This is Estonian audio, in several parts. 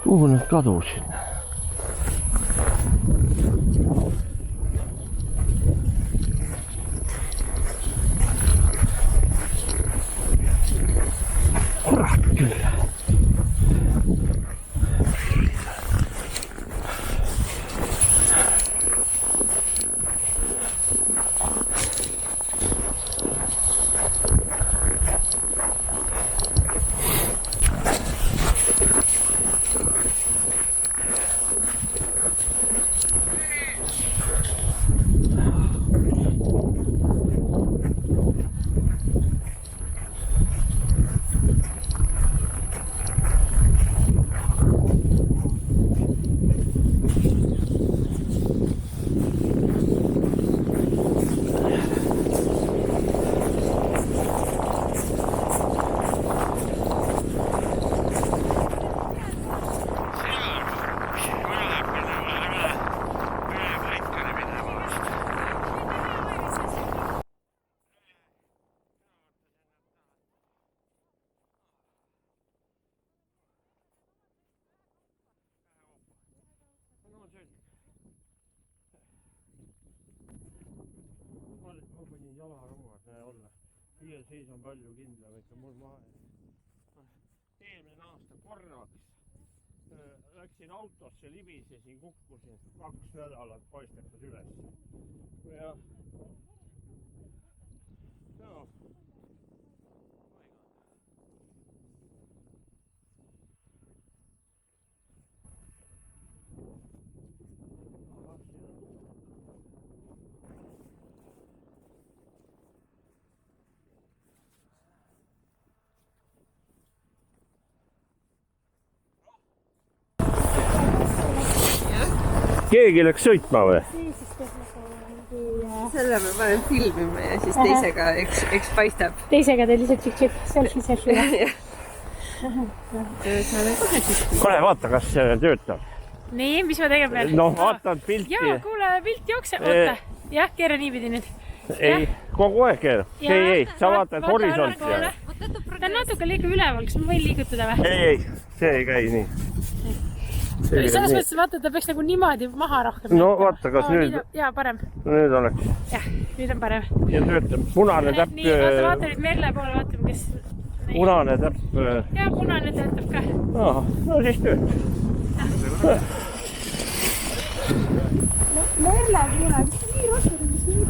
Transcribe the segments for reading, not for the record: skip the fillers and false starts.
Kuhu nüüd kadusin? Kurat küll. Ma panin jalarõuad olla. Hier sees on palju kindlam, et mul maha. Eelmine aasta korraks läksin autosse, libisesin, kukkusin 2 nädalat paistetas üles. Ja keegi läks sõitma või? Selle me panen filmima ja siis teisega eks paistab. Teisega teil lihtsalt selfie. Kohe vaata, kas see töötab. Nii, mis ma tegema pean? No vaatad pilti. Jaa, kuule, pilt jookseb. Oota. Jah, keera niipidi nüüd. Ei, kogu aeg keera. Ei, sa vaatad horisonti. Ta on natuke liiga üleval, kas ma võin liigutada või? Ei, see ei käi nii. Selles mõttes vaata, ta peaks nagu niimoodi maha rohkem. No vaata, kas nüüd... Jaa, parem. Nüüd oleks. Jah, nüüd on parem. Ja töötab. Punane täpp... Nii, vaata nüüd Merle poole, vaatame, kes... Punane täpp... Jaa, punane töötab ka. No siis töötab. Merle, kuule, mis ta nii rohkem, mis nii?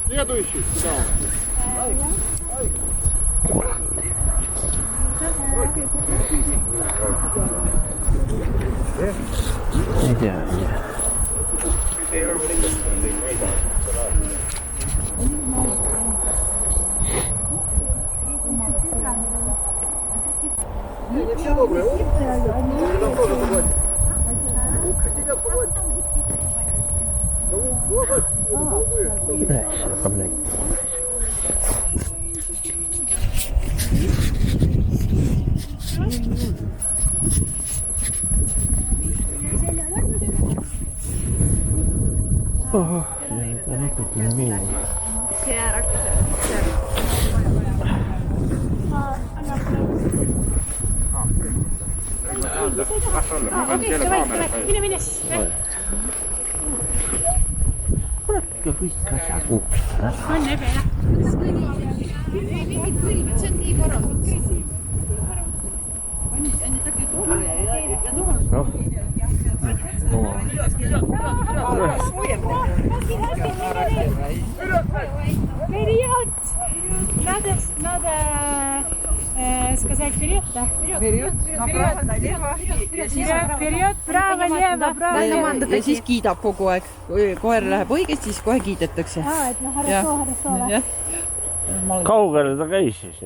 Следующий сюда. Oho, see on natukene miinus. See ääraks. Mine siis. Kuule, kõik asjad muuta. On ebe, jah. Mingid põlvad, see on nii korras. Ainult äkki tuua ja tuua. Noh. Very hot. сказать вперед, да? Вперед, направо-налеvo. Вперед, право, лево, право, леvo. Ja siis kiidab kogu aeg. Kui koer läheb õigesti, siis kohe kiidetakse. Et no хорошо. Kaugele ta käis siis?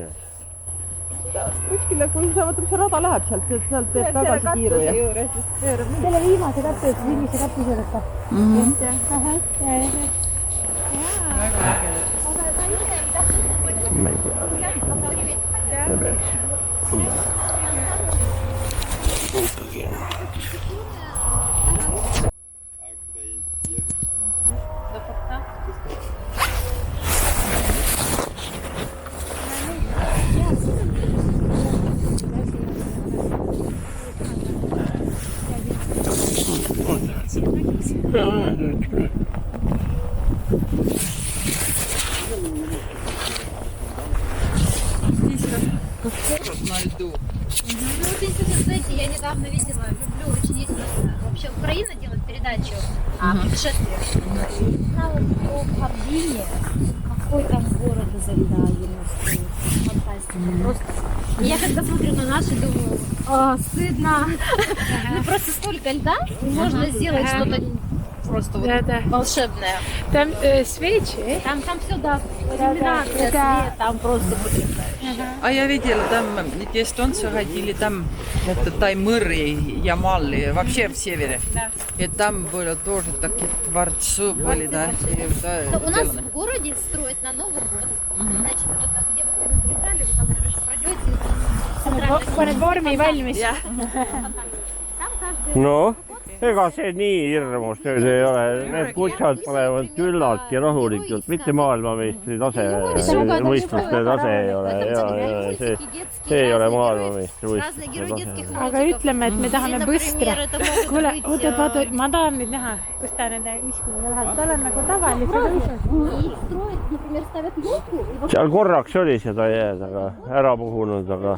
Kuskile, kui sa vaatad, mis rada läheb sealt teeb tagasi kiiru. Selle viimase kapi juureta. Ma ei tea. See peaks. Ikkagi. На льду. Ну, вот если вы знаете, я недавно видела, люблю очень есть вообще Украина делает передачу о путешествиях. Про Харбине, какой там город изо льда ему строят. Фантастика. Просто. И я когда смотрю на наши, думаю, стыдно. Ну просто столько льда, и можно сделать что-то просто вот волшебное. Там свечи. Там все, да, иллюминация, свет, там просто потрясающе. А я видела там, эти эстонцы ходили там, это Таймыры, Ямалы, вообще в севере. Да. И там было тоже такие дворцы были, да. У нас в городе строят на Новый год. Значит, вот так, где вы приезжали, вы там, короче, пройдете. Paned vormi valmis. Там каждый No, ega see nii hirmus tööd ei ole. Need kutsad panevad küllaltki rahulikult, mitte maailmameistri tase, võistluste tase ei ole. See ei ole maailmameistri võistluste tase. Aga ütleme, et me tahame põstra. Kuule, vaata, ma tahan nüüd näha, kus ta nende viskudega läheb. Tal on nagu tavalise tõusud. Seal korraks oli seda jääd, aga ära puhunud, aga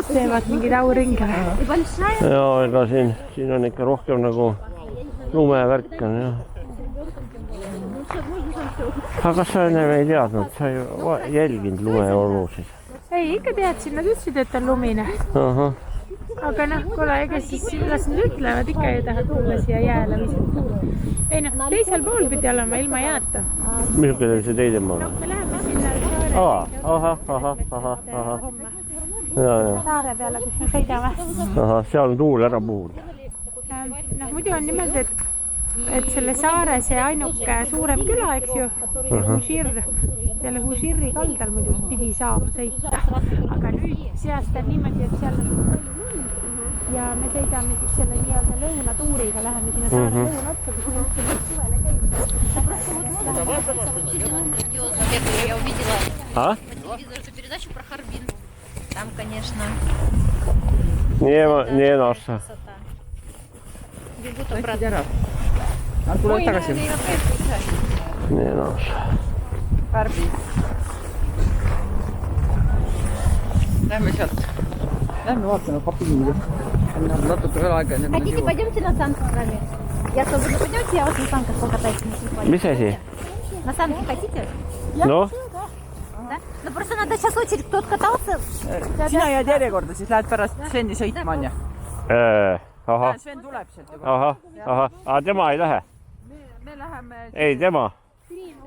Teevad mingeid auringe. ja ega siin on ikka rohkem nagu lumevärk on, jah. Aga kas sa ennem ei teadnud, sa ei jälginud lumeolusid? Ei, ikka teadsin, nad ütlesid, et on lumine. Aga noh, kuule, ega siis las nad ütlevad, ikka ei taha tulla siia jääle visata. Ei noh, teisel pool pidi olema ilma jääta. Missugune see teine maal? Me läheme sinna saare peale, kus me sõidame. Seal on tuul ära puhunud. Noh, muidu on niimoodi, et selle saare see ainuke suurem küla, eks ju, Hušir, selle Huširi kaldal muidu pidi saama sõita. Aga nüüd seast on niimoodi, et seal on ja me sõidame siis selle nii-öelda lõunatuuriga, läheme sinna saare lõunatsa, kus me üldse suvele Я увидела А? по телевизору эту передачу про Харбин. Там, конечно, Nii nossa. бегут обратно. Tule tagasi. Nii nossa. Pärbi. Lähme sealt. Lähme vaatame papiini. Natuke veel aega. Хотите, пойдемте на санках с нами? Я свободно, пойдемте, я вас на санках покатаюсь. Mis asi? На санки хотите? No? Да? Ну просто надо сейчас очередь, кто откатался. Sina jääd järjekorda, siis lähed pärast Sveni sõitma, on ju? Ahah, Sven tuleb sealt juba. ahah. Aga tema ei lähe? Me läheme... Ei, tema?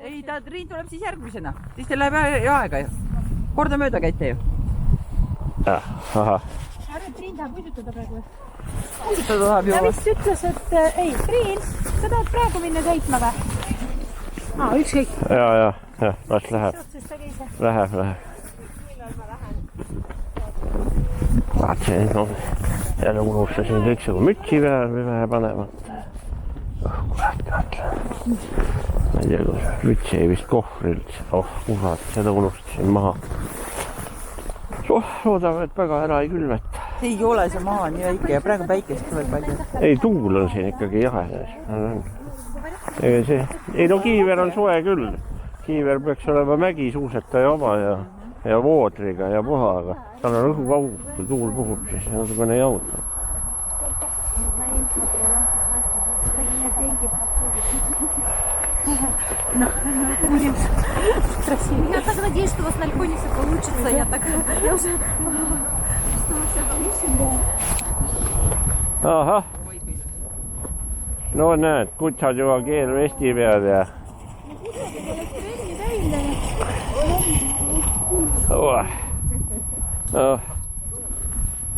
Ei, Triin tuleb siis järgmisena. Siis teil läheb ju aega ju. Korda mööda käite ju. Ahah. Triin tahab uisutada praegu. Uisutada tahab ju. Ta vist ütles, et ei, Triin, sa tahad praegu minna sõitma või? Ükskõik. Ja, las läheb. Läheb. Vaatsin, no, jälle unustasin üldse kui mütsi peale panevat. Kurat, ma ei tea, kus mütsi ei vist kohvrilt. Kurat, seda unustasin maha. Loodame, et väga ära ei külmeta. Ei ole see maa nii väike ja praegu päikest tuleb palju. Ei, tuul on siin ikkagi jahe. Ei no Kiiver on soe küll. Kiiver peaks olema mägisuusetaja oma ja voodriga ja puhaga. Tal on õhu kaugus, kui tuul puhub, siis natukene jahutab. Будем красивее. Я так надеюсь, что у вас на Альхоне все получится. Я уже... ahah. No näed, kutsad juba keelvesti peal ja. Oh.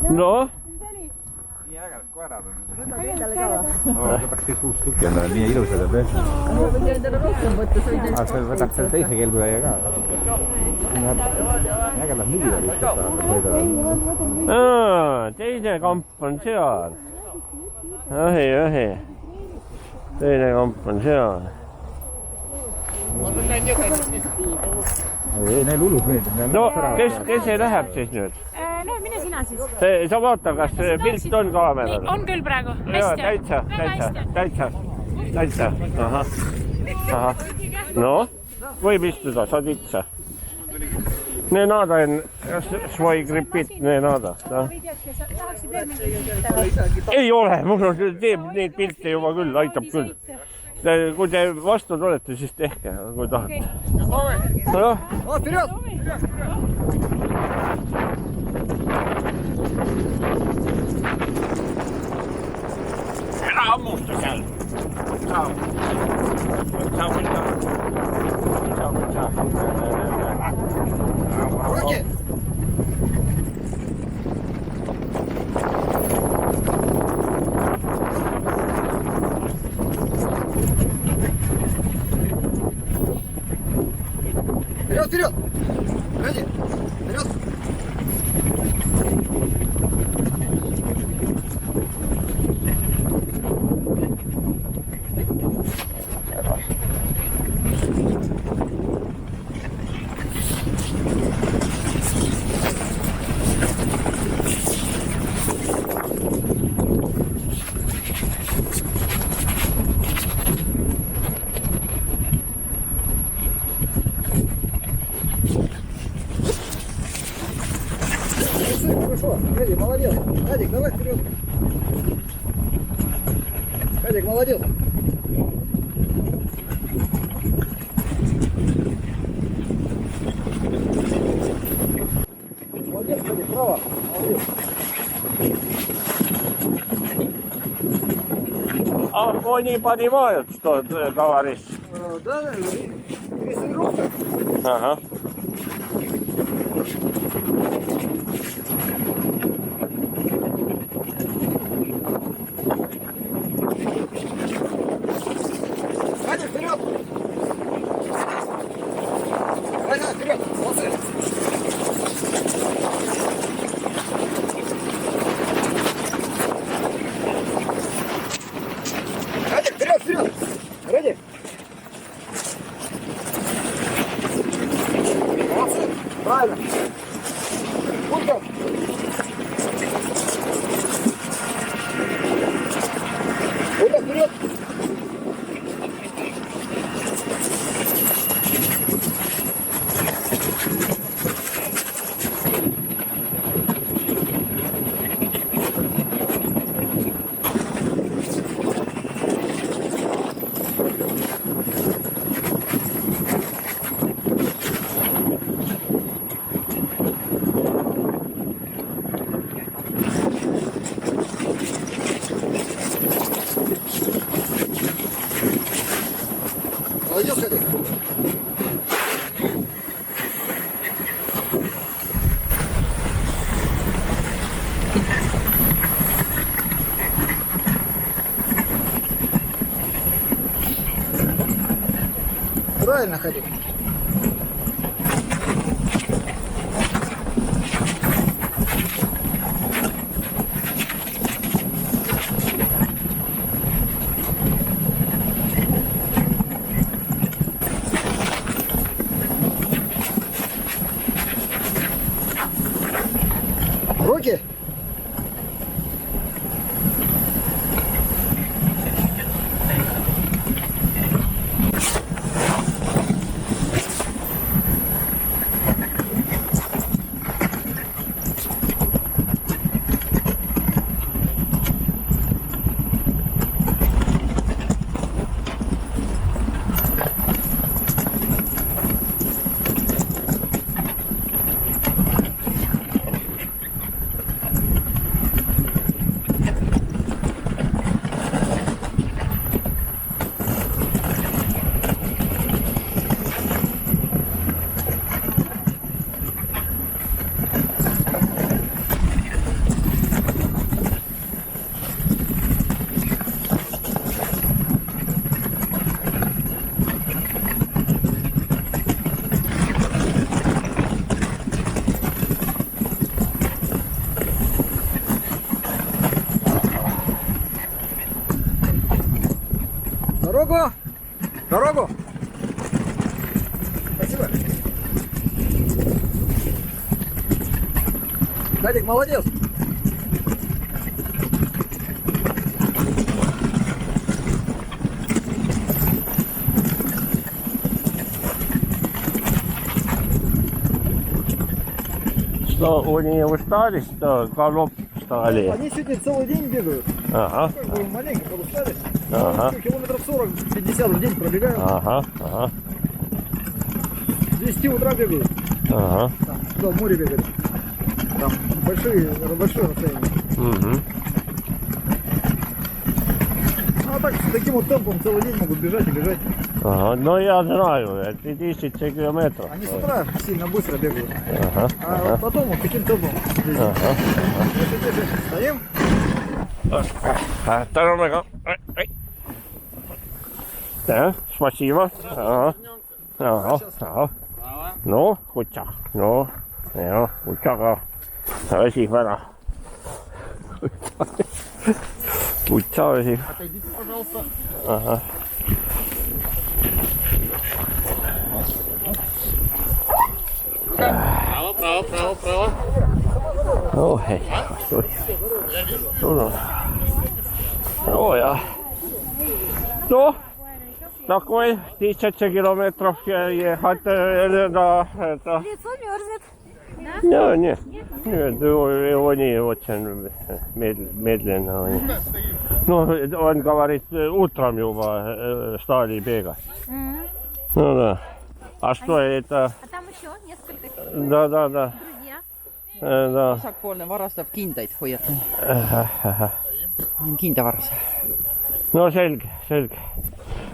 No? Nii ägedad koerad on. Võtaks kõik 6 tükki endale, nii ilusad ja tõesti. Võtaks selle teise kelguäie ka. Ägedad mügid olid. Teine kamp on seal. Õhi. Teine kamp on seal. Neil hullus meeldib. No, kes ei läheb siis nüüd? No mine sina siis. Sa vaata, kas pilt on kaameral? On küll praegu. Jaa, täitsa. Ahah. No, võib istuda, saad itse. Ne nada on svoj gripit, ne nada. Ei ole, mul on teeb neid pilte juba küll, aitab küll. Kui te vastu tulete, siis tehke, kui tahate. No. Ära ammusta seal. Saab. Вперед! Ready! Вперед! Хорошо, Эдик, молодец. Эдик, давай вперед. Эдик, молодец. Молодец, Эдик, право. Молодец. А они понимают, что ты говоришь? Да, перестрелка. Ага. Ваня, вперед! Ваня, вперед! Молодцы! Ваня, вперед! Ready? Молодцы! Правильно! Пунктом! Вперед! Молодец, Эдик. Правильно ходил. Руки. Кадик, молодец. Что, они устали, что колоп стали? Они сегодня целый день бегают. Ага, Как бы маленько подустали. ага, Километров 40-50 в день пробегают. ага, ага, С 10 утра бегают. ага. Там, туда в море бегают. Там большое расстояние. Угу. А так с таким вот темпом целый день могут бежать и бежать. Ага, ну я знаю, это 10 километров. Они с утра сильно быстро бегают. Ага, А потом вот таким темпом. ага. Стоим. Осторожно. Да, спасибо. Ага. Ага, ага. Ну, кутя. Ну, кутяga. Väsib ära. Kutsa väsib. Отойдите, пожалуйста. Ага. Право. Oh, hei. Oh, ja. No, такой 1000 километров ехать. Это... Лицо мерзнет. Нет, его не очень медленно. Ну, он говорит, утром его стали бегать. Ну да. А что это? А там еще несколько Да. друзья. Да. Vasakpoolne varastab kindaid, hoiatan. Kinda varas. No selge.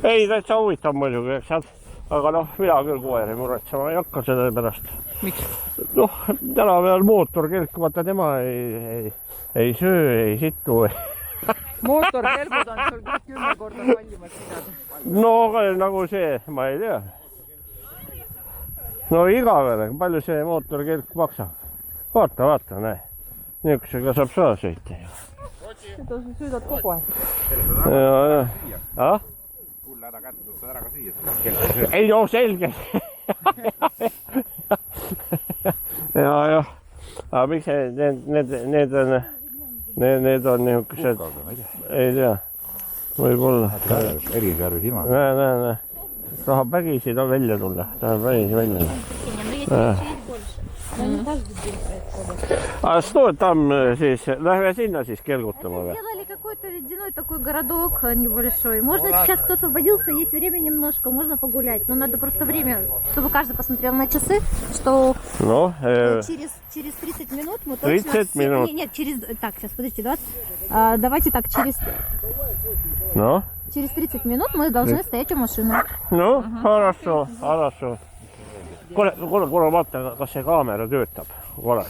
Ei, täitsa huvitav muidugi, eks sealt. Aga noh, mina küll koeri muretsema ei hakka selle pärast. Miks? Noh, tänapäeval mootorkelk, vaata tema ei söö, ei situ. Mootorkelgud on sul kõik 10 korda kallimad midagi. No nagu see, ma ei tea. No igavene, palju see mootorkelk maksab? Vaata, näe. Niisugusega saab saa sõita ju. Seda sa sõidad kogu aeg. Ja. Kuule ära kätte, saad ära ka süüa. Ei no selge. Ja. Aga miks need on niisugused, ei tea, võib-olla. Erisvärvi silmad. Näe. Tahab vägisi välja tulla. А что там здесь? Lähme sinna siis kelgutama või? Сделали какой-то ледяной такой городок небольшой. Можно сейчас, кто освободился, есть время немножко, можно погулять. Но надо просто время, чтобы каждый посмотрел на часы, что через 30 минут мы точно... 30 минут? Нет, через... Так, сейчас, подождите, давайте так, через 30 минут мы должны стоять у машины. No, хорошо. Kuule, vaata, kas see kaamera töötab korras.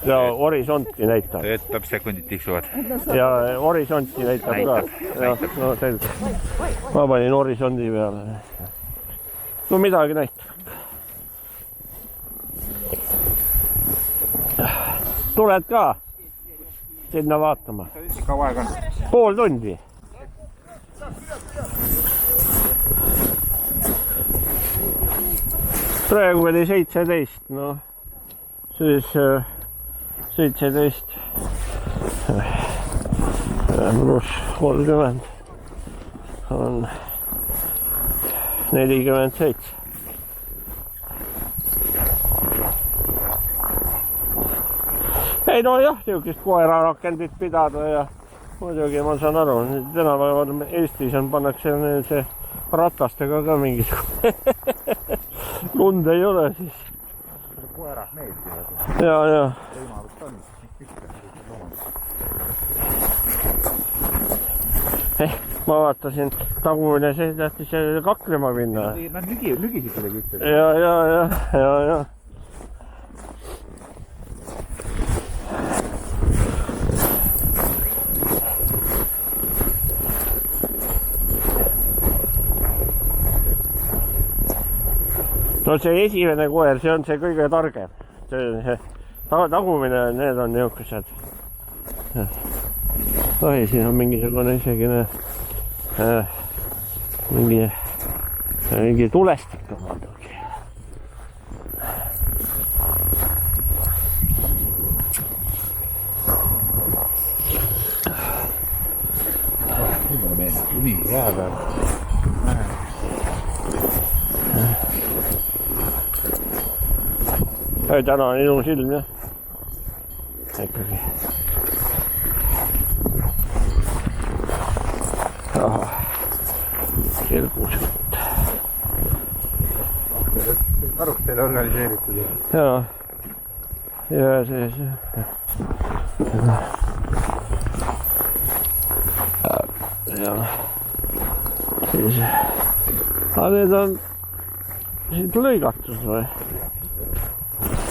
Ja horisonti näitab. Töötab, sekundid tiksuvad. Ja horisonti näitab ka. Ja, no selge. Ma panin horisondi peale. No midagi näitab. Tuled ka sinna vaatama? Kaua aega on? Pool tundi. Praegu oli 17, no siis 17 pluss 30 on 47. Ei no jah, niisugust koerarakendit pidada ja muidugi ma saan aru, tänapäeval Eestis pannakse see ratastega ka mingisugune lund ei ole siis. Koerad meeldivad. Ja. Võimalust on. Ma vaatasin, tagumine see tahtis kaklema minna. Nad nügisid kuidagi ühte. Ja. No see esimene koer, see on see kõige targem. See tagumine, need on niisugused. Oi, siin on mingisugune isegi mingi tulestik omadugi. Lumi jää peal. Täna on ilus ilm, jah. Ikkagi. Selgus. Karussel organiseeritud. Jaa. Ja sees. Ja. Siis. Aga need on siit lõigatus või?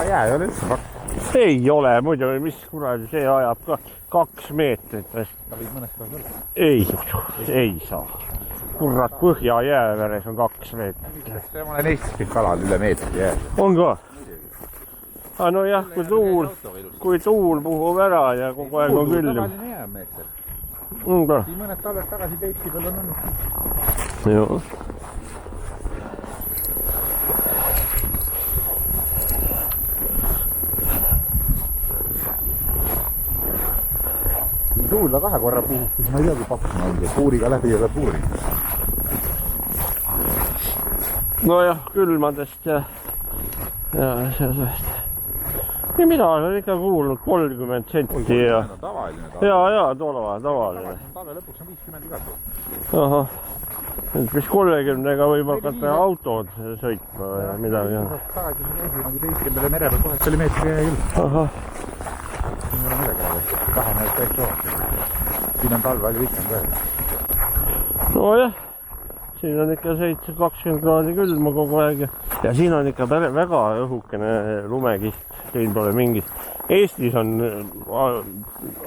Jää ei ole üldse paks. Ei ole, muidu mis kuradi, see ajab ka 2 meetrit. Ta võib mõnest päev olla. Ei saa. Kurrat, Põhja jääveres on 2 meetrit. Ma olen Eestis kalal üle meetri jää. On ka? Aga no jah, kui tuul puhub ära ja kogu aeg on külm. Tavaline jäämeeter. On ka? Siin mõned talved tagasi Peipsi peal on olnud. Joo. Tuulla 2 korra puhub, siis ma ei tea, kui paks ma olen. Puuriga läbi ei ole puuri. Nojah, külmadest ja sellest. Nii mina olen ikka kuulnud 30 senti ja... Tavaline. Jaa, tavaline. Talve lõpuks on 50 igat. Ahah. Mis 30-ga võib hakata autod sõitma või midagi. Tagasi siin eesi, nagu teisken peale mere peal kohest oli meetri jää küll. Ahah. Siin ei ole midagi ära. 2 meetrit täis soovast. Siin on talve oli 50 veel. Nojah. Siin on ikka 20 kraadi külma kogu aeg. Ja siin on ikka väga õhukene lumekiht. Siin pole mingit. Eestis on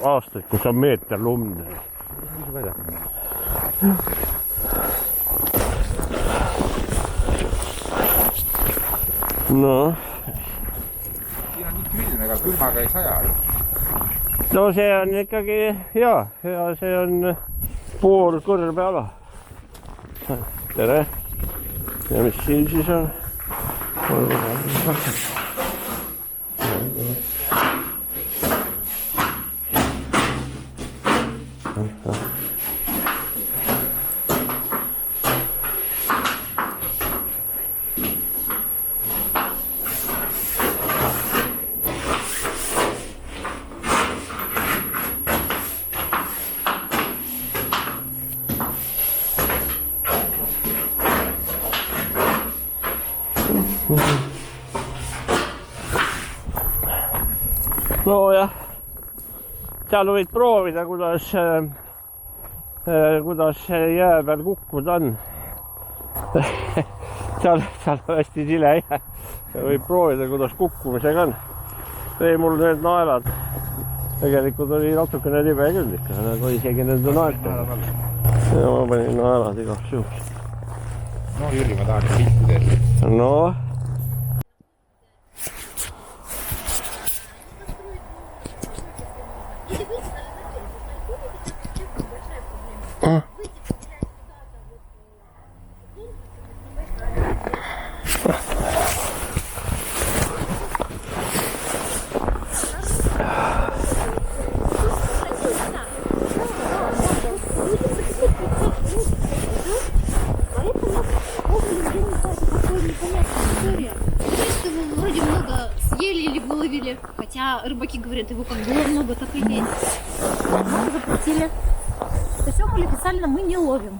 aastaid, kus on meeter lund. Mis välja? No. Siin on nii külm, ega külmaga ei saja. No see on ikkagi, ja see on pool kõrbeala. Tere. Ja mis siin siis on? No jah, seal võid proovida, kuidas jää peal kukkuda on. seal on hästi sile jää. Võib proovida, kuidas kukkumisega on. Tõi mul need naelad. Tegelikult oli natukene libe küll ikka, nagu isegi nende naelta. Ja ma panin naelad igaks juhuks. No Jüri, ma tahan pilti teha. No. Хотя рыбаки говорят, его как было много, так и есть. Нам запретили. То есть официально мы не ловим.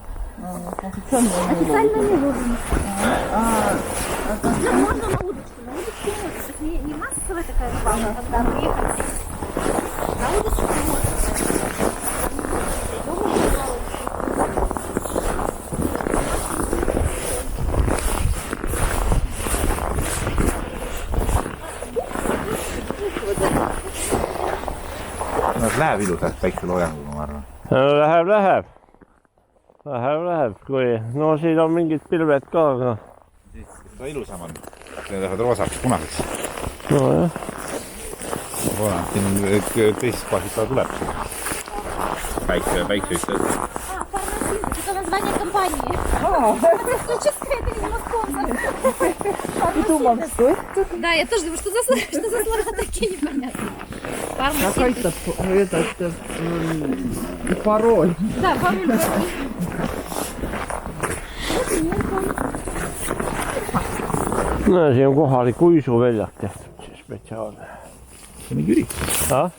Официально не ловим. Ну, можно на удочку. На удочку можно. Это не массовая такая рыбалка, когда приехали. На удочку можно. Läheb ilusalt päikseloojanguga, ma arvan. Läheb, kui... No siin on mingid pilved ka, aga... Siis ta ilusam on. Need lähevad roosaks, punaseks. No jah. Siin teisest kohast ta tuleb. Päikse ütleb. Это название компании. Туристическая, это не спонсор. И думал, что это Да, я тоже думаю, что за слова такие непонятные. Какой-то пароль. Да, пароль. No siin on kohalik uisuväljak tehtud, see spetsiaalne. See on Jüri. Ah?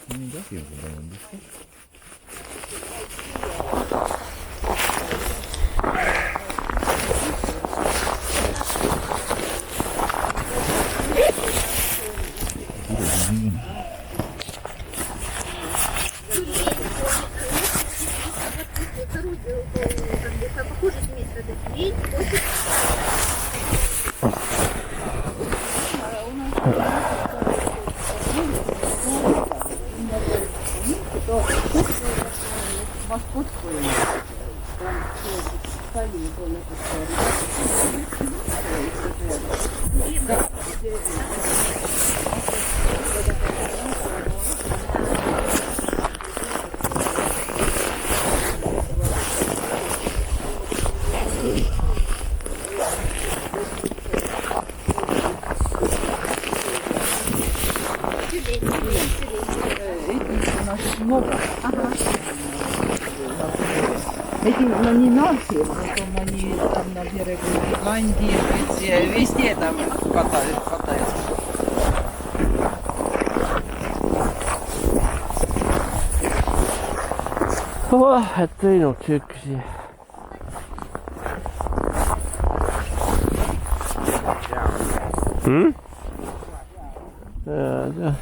Эти, ну не наши, потом они там на берегу Ирландии, везде там катаются. Oh, et teinud sükksi. Ja.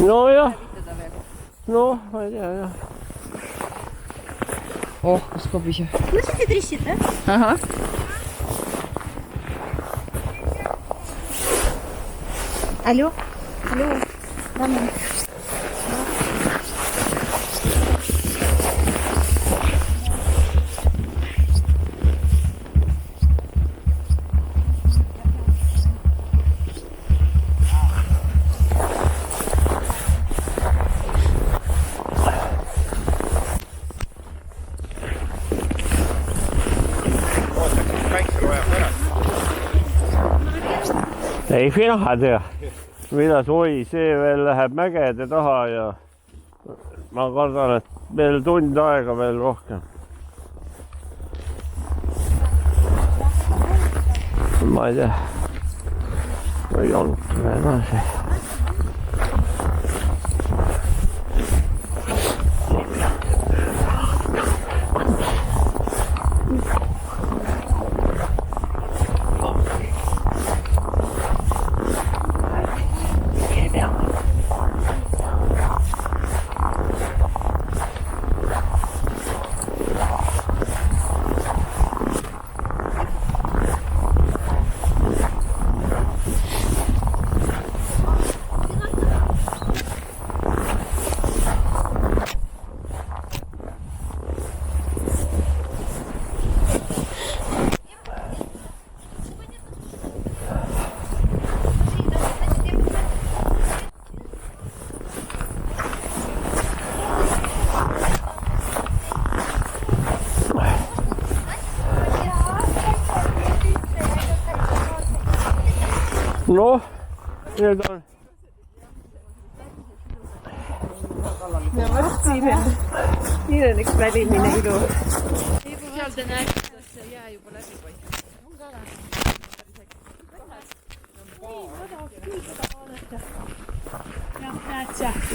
No jah, no ma ei tea jah. Ох, сколько еще. Слышите, трещит, да? Ага. Алло. Алло. Да, мам. Ei mina tea, mida oi, see veel läheb mägede taha ja ma kardan, et veel tund aega veel rohkem. Ma ei tea, või on edasi. noh, need on. no vot, siin on üks välimine ilu. Seal te näete, kuidas see jää juba läbi paistab.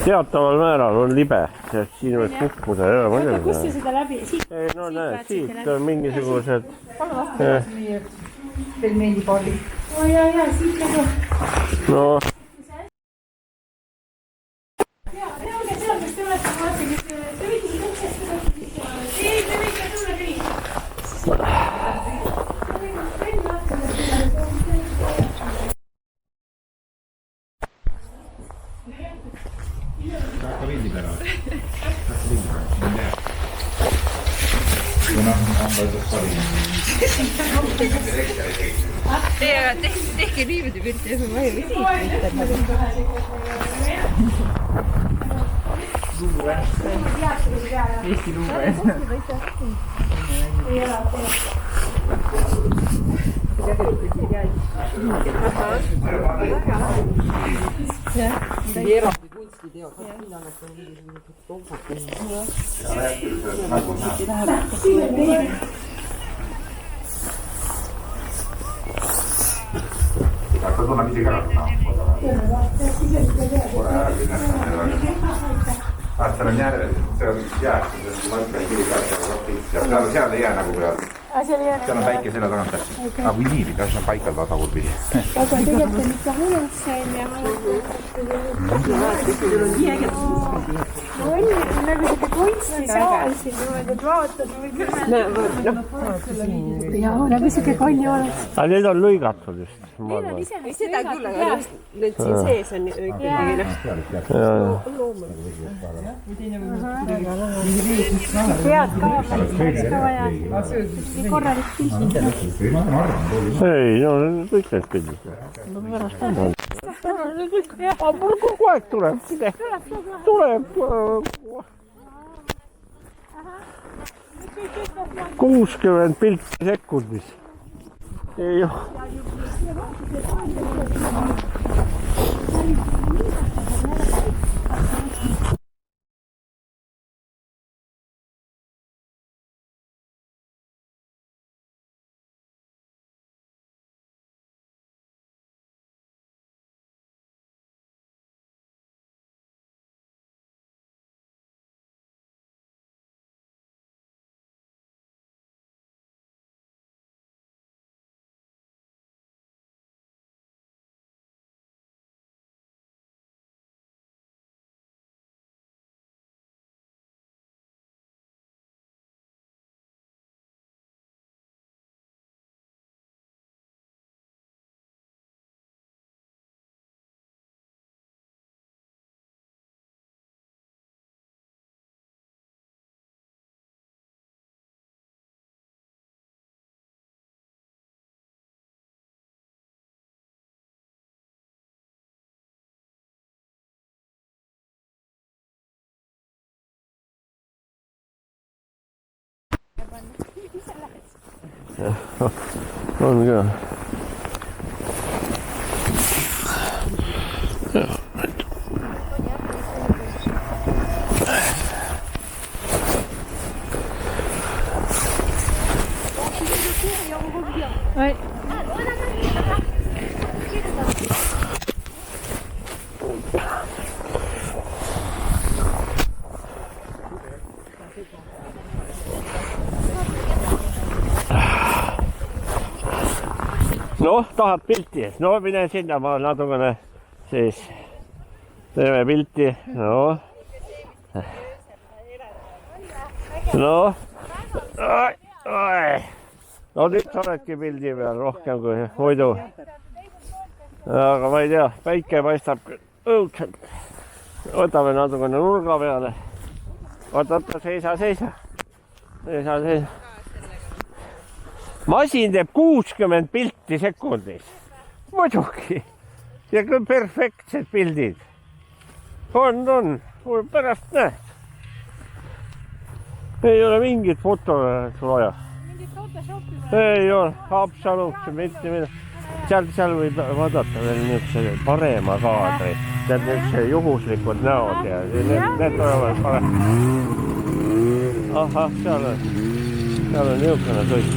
Teataval määral on libe, sest siin võib kukkuda. Kus see seda läbi? No näed, siit on mingisugused... Pelmeenipalli. Ja, siit nagu... No... Jaa, olge seal, kes te olete, vaatagi, te võite siin uksest üle. Ei, te võite tulla küll. Hakka pildi peale. Kuna on võetud parim. Tehke niimoodi pilti, et ma ei või Eesti luube. Eraldi kunstiteod, mina olen Hakka tulla midagi ära. Seal on järel, see on jääb, see on kiri peal, seal ei jää nagu peal. Seal on väike selle tagant täpselt. Aga kui nii, ta on paikal tagurpidi. Aga tegelikult on ikka hõnasse ja on nagu siuke kunstisaal siin niimoodi, et vaatad või küll. Jaa, nagu siuke konn oleks. Aga need on lõigatud just. Need on ise seda küll, aga need siin sees on ikkagi head kaameraid ka vaja. Korralik pilt. Ei, no kõik need pildid. Mul kogu aeg tuleb. Tuleb. 60 pilti sekundis. Ei ole. On küll. Noh, tahad pilti? No mine sinna, ma natukene siis teeme pilti. No nüüd sa oledki pildi peal rohkem kui muidu. Aga ma ei tea, päike paistab õudselt. Võtame natukene nurga peale. Oota, seisa. Masin teeb 60 pilti sekundis. Muidugi. Ja küll perfektsed pildid. On. Pärast näed. Ei ole mingit foto vaja. Ei ole. Absoluutselt mitte midagi. seal võib vaadata veel niisuguse parema kaadri. Tead niisuguse juhuslikud näod ja need olevad parem. Ahah, seal on niisugune sõit.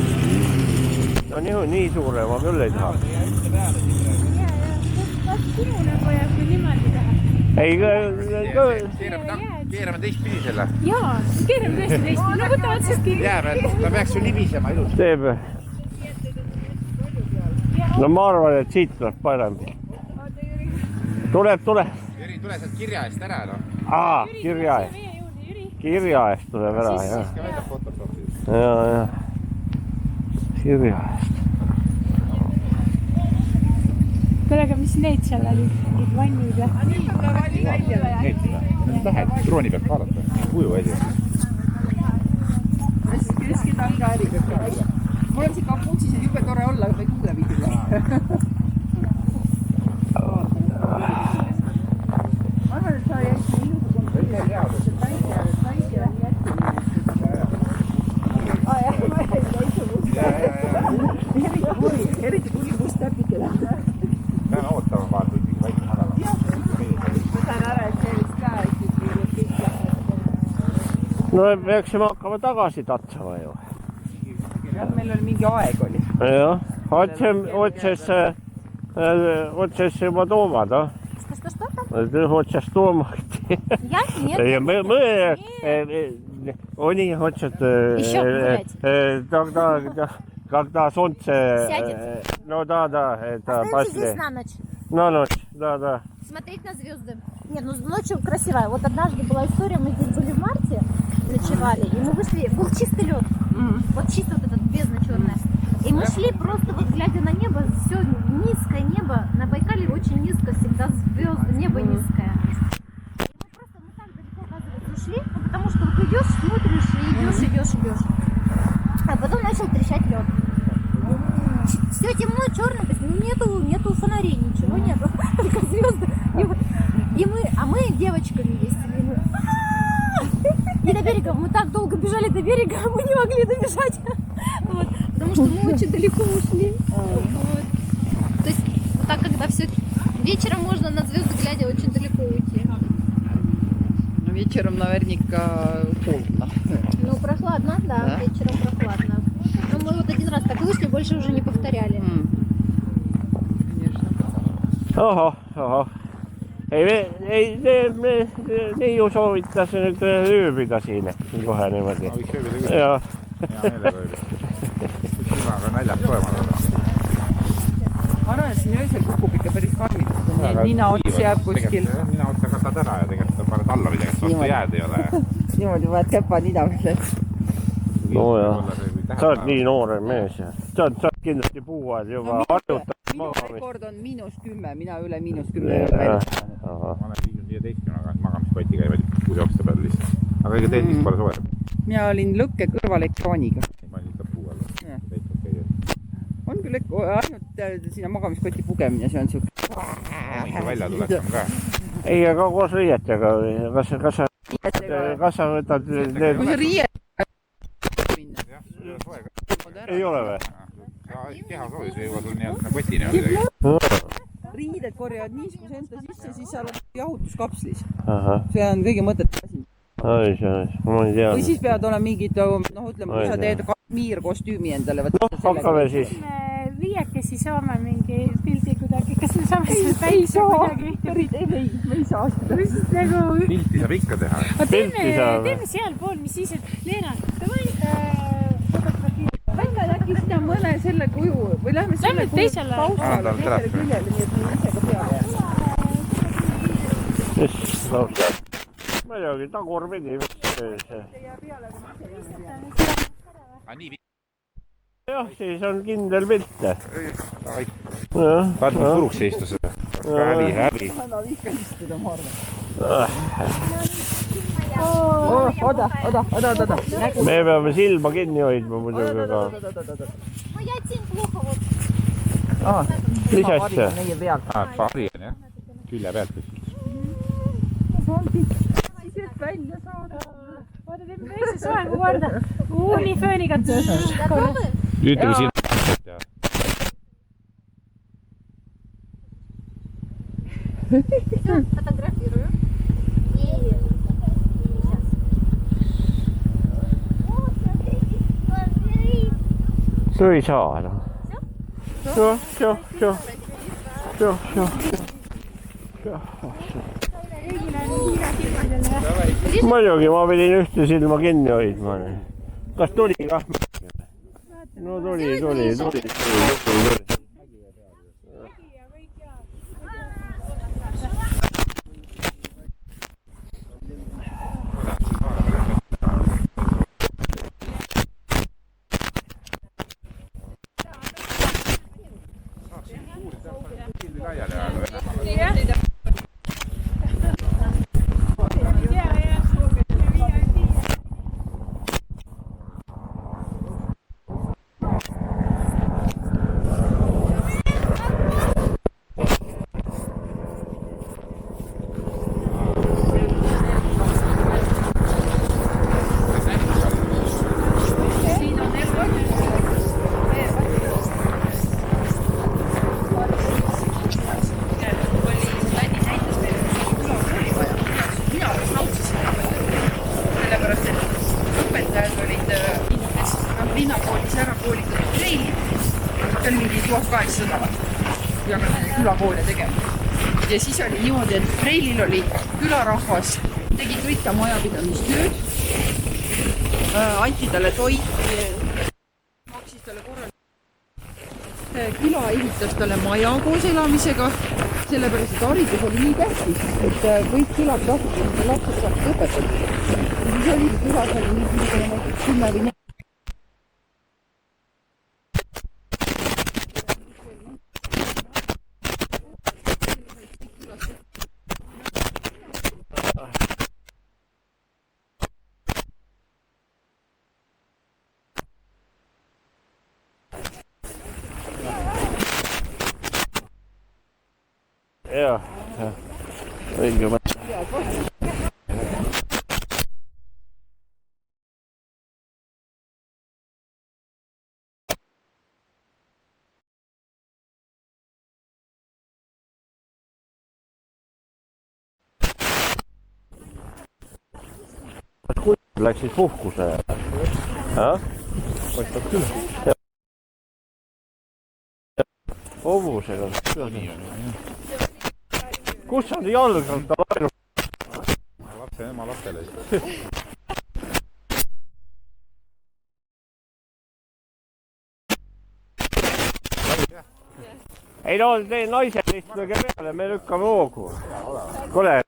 No nii suure ma küll ei taha. Kas sinu nagu jääb või niimoodi taha? Ei, keerame teistpidi selle. Jaa, keerame tõesti teistpidi. No võta otsast kinni. Jääb, ta peaks ju libisema ilus. teeb. No ma arvan, et siit tuleb parem. Tule. Jüri, tule sealt kirja eest ära, no. Kirja eest. Kirja eest tuleb ära, jah. Ka välja fotograafid. Ja. Kirja eest. Kuule, aga mis need seal olid? Vannid või? Need lähed drooni pealt vaadata. Kuju asi. Keski talga äri peab ka. Mul on siin kaputsis jube tore olla, aga ma ei kuule viidile. Ma arvan, et sa jätki ilusakond. Eriti kuli must täpikele. Peame ootama paar tundi väike nädala. Ma saan ära, et see vist ka ikkagi No peaksime hakkama tagasi tatsama ju. meil oli mingi aeg oli. Jah, otsesse juba toomad, Otsest toomahti. Они хотят, когда солнце... Ну да, это после... на ночь. На ночь, да. Смотреть на звезды. Нет, ну ночью красивая. Вот однажды была история, мы здесь были в марте, ночевали, и мы вышли, был чистый лед. Вот чисто вот этот бездна черная. И мы шли просто вот глядя на небо, все низкое небо, на Байкале очень низко всегда звезды, небо низкое. И мы так далеко, оказывается, ушли, потому что вот идешь, смотришь и идешь. А потом начал трещать лед. Все темно, черно, то есть нету фонарей, ничего нету, только звезды. И мы девочками ездили. И до берега, мы так долго бежали до берега, мы не могли добежать. Вот, потому что мы очень далеко ушли. Вот. То есть вот так, когда все вечером можно на звезды глядя очень далеко уйти. Вечером наверняка холодно. Ну, прохладно, да, вечером прохладно. Но мы вот один раз так вышли, больше уже не повторяли. Конечно. Ohoh. Ei, ne ju soovitas nüüd ööbida siin kohe niimoodi. Võiks ööbida küll. Ja. Hea meelega ööbida. Aga näljad toemad on. Ma arvan, et siin öösel kukub ikka päris karmiks. Nina ots jääb kuskil. Nina otsa katad ära ja tegelikult paned alla midagi, sest vastu jääd ei ole. Niimoodi vaat käpa nina peale. No jah. Sa oled nii noore mees ja sa oled kindlasti puuad juba harjutab. Minu rekord on -10, mina üle -10 ei ole välja. Ma olen 15 magamiskotti käivad kuuseokste peal lihtsalt. Aga ega teed vist pole soe. Mina olin lõkke kõrval ekraaniga. Ma olin ikka puu alla. On küll ainult sinna magamiskoti pugemine, see on siuke. Ikka välja tuleks on ka. Ei, aga koos riietega. Kas sa võtad need... Kui see riiet... Ei ole või? Keha soovis või juba sul nii-öelda kotini on midagi. Riided korjavad niiskus enda sisse, siis seal on jahutuskapslis. Ahah. See on kõige mõtet asi. Ma ei tea. Või siis peavad olema mingid, ütleme, kui sa teed miirkostüümi endale. Hakkame siis. Viiekesi saame mingi pildi kuidagi. Kas me saame siis päisa kuidagi? Ei, me ei saa. Pilti saab ikka teha. Teeme seal pool, mis siis, et Leena, davai Võime äkki sinna mõne selle kuju või lähme selle kuju pausale teisele küljele, nii et me ise ka peale jääme. Muidugi tagurpidi. Jah, siis on kindel pilt. Vaat ma puruks ei istu seda. Häbi. Anna ikka istuda, ma arvan. Oda. Me peame silma kinni hoidma muidugi ka. Ma jätsin плохо вот. Mis asja? Paari on jah. Külje pealt kuskil. Sised välja saada. Oota, teeme väikse soengu korda. Nii fööniga. Ütleme siin. Фотографирую. И сейчас. No ei saa. Muidugi ma pidin ühte silma kinni hoidma. Kas tuli kah? No tuli. linnakoolis ära koolitatud treili. See oli mingi 1800 ja külakoole tegema. Ja siis oli niimoodi, et treilil oli külarahvas, tegi kõik ta majapidamistööd, anti talle toit, maksis talle korral. Küla ehitas talle maja koos elamisega, sellepärast, et haridus oli nii tähtis, et kõik külad kasutasid ja lapsed saaks õpetatud. Siis oli külas oli nii 10 või 4. Joo, õige mõte. Läksid puhkusele? Paistab küll. Hobusega. Kus on jalgalt laenu? Lapse ema lastele. Ei no, tee naised istuge peale, me lükkame hoogu. Kole.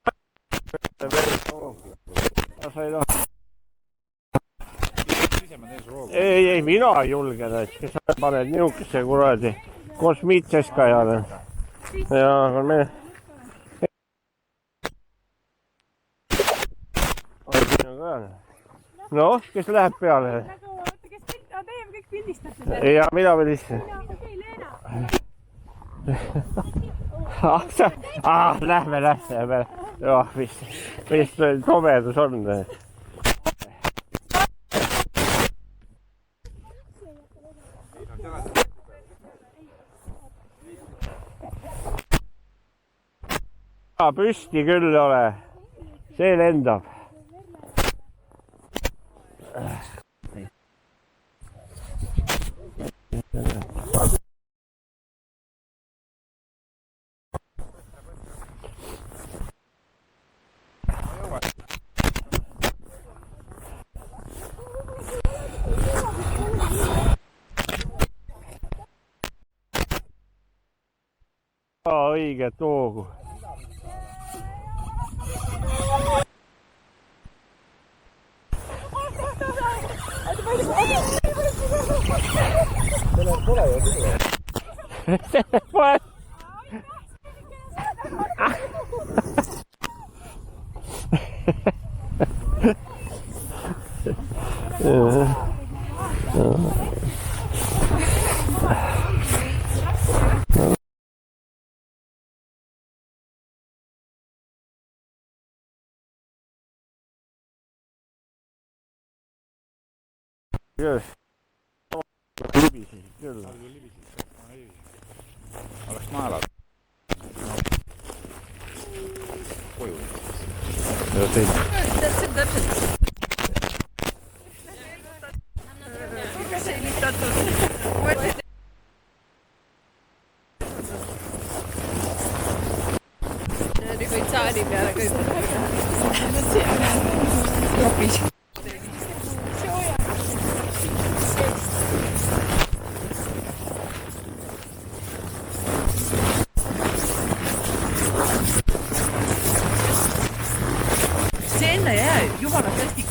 Ei, mina julgen, et kes sa paned niukesse kuradi kosmiitseska ja me... No, kes läheb peale? Teie kõik pildistate. Ja mina pildistan. Lähme. Vist komedus on. Püsti küll ole. See lendab. Õiget hoogu. Libisesid küll. Oleks maelad. see on täpselt. Nüüd võid saali peale kõik. Klapis. See enne jää, jumalast hästi